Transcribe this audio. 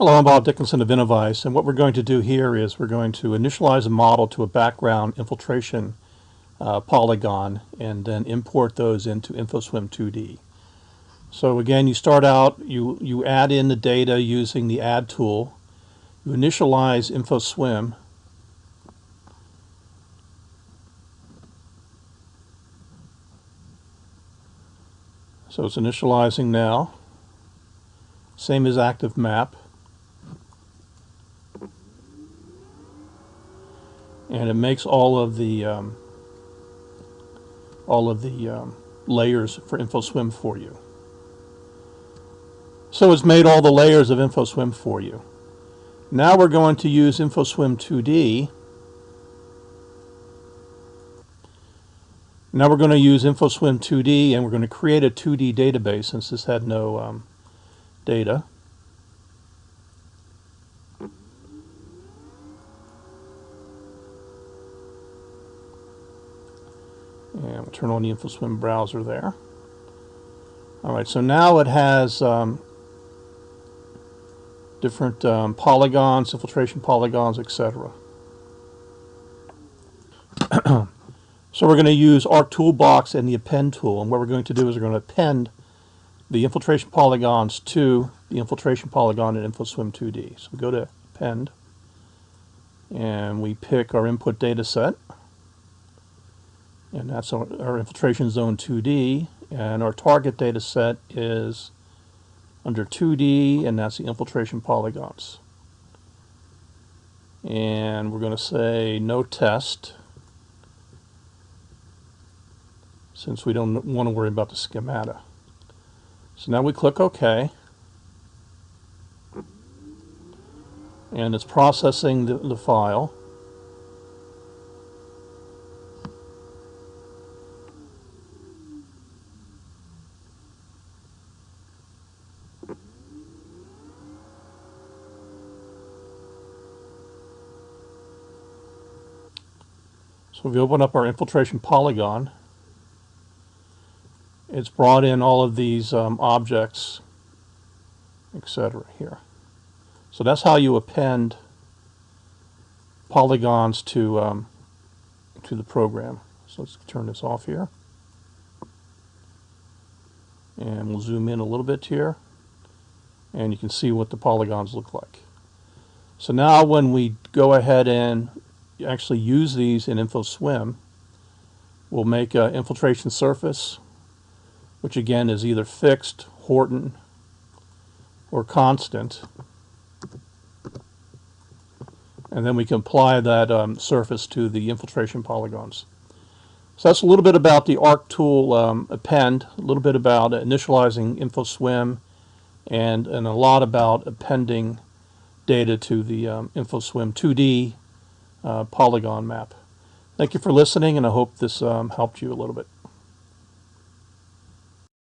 Hello, I'm Bob Dickinson of Innovice, and what we're going to do here is we're going to initialize a model to a background infiltration polygon and then import those into InfoSWM 2D. So again, you start out, you add in the data using the Add tool, you initialize InfoSWM, so it's initializing now, same as active map. And it makes all of the layers for InfoSWM for you. So it's made all the layers of InfoSWM for you. Now we're going to use InfoSWM 2D. Now we're going to use InfoSWM 2D, and we're going to create a 2D database since this had no data. And we'll turn on the InfoSWM browser there. Alright, so now it has different polygons, infiltration polygons, etc. So we're going to use our Toolbox and the Append tool, and what we're going to do is we're going to append the infiltration polygons to the infiltration polygon in InfoSWM 2D. So we go to Append, and we pick our input data set. And that's our infiltration zone 2D, and our target data set is under 2D, and that's the infiltration polygons. And we're going to say no test, since we don't want to worry about the schemata. So now we click OK, and it's processing the file. So if we open up our infiltration polygon, it's brought in all of these objects, etc. here. So that's how you append polygons to the program. So let's turn this off here. And we'll zoom in a little bit here. And you can see what the polygons look like. So now when we go ahead and actually use these in InfoSWM, we'll make an infiltration surface, which again is either fixed, Horton, or constant. And then we can apply that surface to the infiltration polygons. So that's a little bit about the ARC tool append, a little bit about initializing InfoSWM, and a lot about appending data to the InfoSWM 2D polygon map. Thank you for listening, and I hope this helped you a little bit.